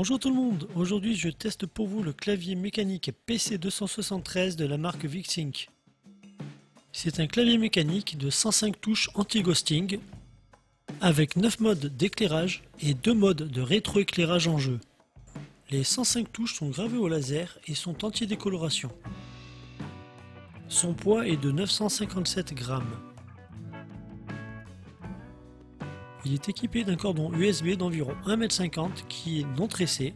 Bonjour tout le monde, aujourd'hui je teste pour vous le clavier mécanique PC273 de la marque VicSync. C'est un clavier mécanique de 105 touches anti-ghosting avec 9 modes d'éclairage et 2 modes de rétroéclairage en jeu. Les 105 touches sont gravées au laser et sont anti-décoloration. Son poids est de 957 grammes. Il est équipé d'un cordon USB d'environ 1,50 m qui est non tressé,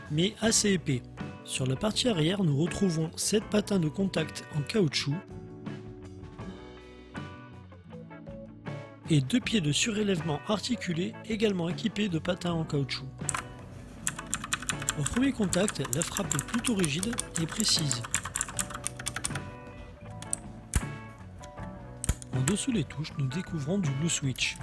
mais assez épais. Sur la partie arrière, nous retrouvons 7 patins de contact en caoutchouc et 2 pieds de surélèvement articulés également équipés de patins en caoutchouc. Au premier contact, la frappe est plutôt rigide et précise. En dessous des touches, nous découvrons du blue switch.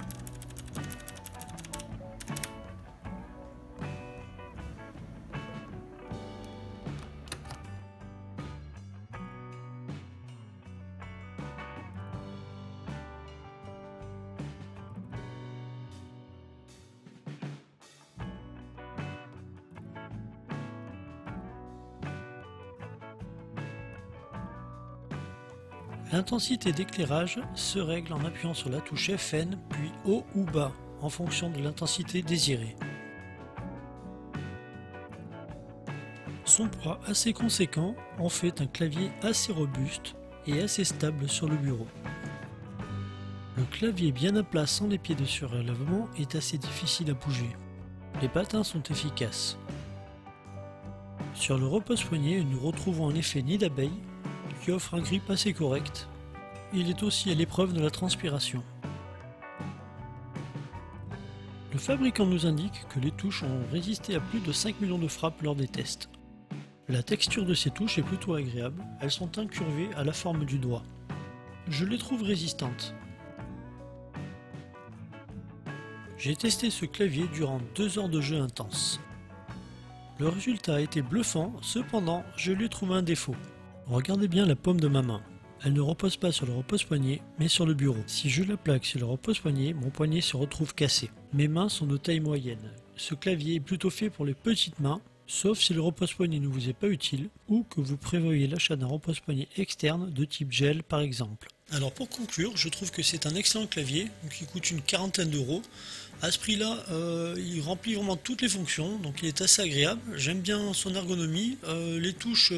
L'intensité d'éclairage se règle en appuyant sur la touche FN puis haut ou bas en fonction de l'intensité désirée. Son poids assez conséquent en fait un clavier assez robuste et assez stable sur le bureau. Le clavier bien à plat sans les pieds de surélèvement est assez difficile à bouger. Les patins sont efficaces. Sur le repose-poignet, nous retrouvons un effet nid d'abeille qui offre un grip assez correct. Il est aussi à l'épreuve de la transpiration. Le fabricant nous indique que les touches ont résisté à plus de 5 millions de frappes lors des tests. La texture de ces touches est plutôt agréable, elles sont incurvées à la forme du doigt. Je les trouve résistantes. J'ai testé ce clavier durant 2 heures de jeu intense. Le résultat a été bluffant, cependant je lui ai trouvé un défaut. Regardez bien la paume de ma main. Elle ne repose pas sur le repose-poignet, mais sur le bureau. Si je la plaque sur le repose-poignet, mon poignet se retrouve cassé. Mes mains sont de taille moyenne. Ce clavier est plutôt fait pour les petites mains, sauf si le repose-poignet ne vous est pas utile, ou que vous prévoyez l'achat d'un repose-poignet externe de type gel par exemple. Alors pour conclure, je trouve que c'est un excellent clavier qui coûte une quarantaine d'euros. À ce prix-là, il remplit vraiment toutes les fonctions, donc il est assez agréable. J'aime bien son ergonomie. Les touches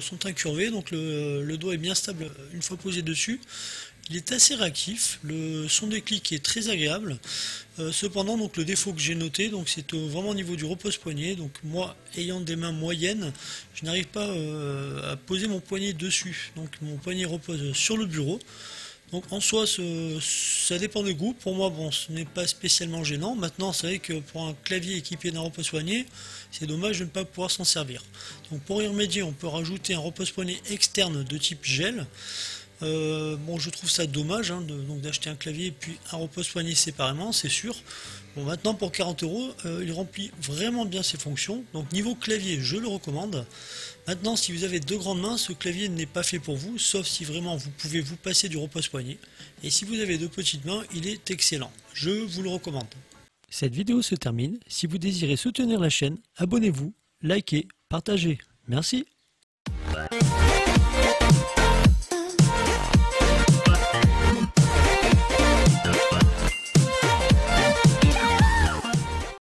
sont incurvées, donc le doigt est bien stable une fois posé dessus. Il est assez réactif, le son des clics est très agréable. Cependant, donc, le défaut que j'ai noté, c'est vraiment au niveau du repose-poignet. Donc moi, ayant des mains moyennes, je n'arrive pas à poser mon poignet dessus. Donc mon poignet repose sur le bureau. Donc en soi, ça dépend des goûts. Pour moi, bon, ce n'est pas spécialement gênant. Maintenant, c'est vrai que pour un clavier équipé d'un repose-poignet, c'est dommage de ne pas pouvoir s'en servir. Donc pour y remédier, on peut rajouter un repose-poignet externe de type gel. Bon, je trouve ça dommage d'acheter un clavier et puis un repose-poignet séparément, c'est sûr. Bon, maintenant pour 40 euros, il remplit vraiment bien ses fonctions. Donc niveau clavier, je le recommande. Maintenant, si vous avez 2 grandes mains, ce clavier n'est pas fait pour vous, sauf si vraiment vous pouvez vous passer du repose-poignet. Et si vous avez 2 petites mains, il est excellent. Je vous le recommande. Cette vidéo se termine. Si vous désirez soutenir la chaîne, abonnez-vous, likez, partagez. Merci.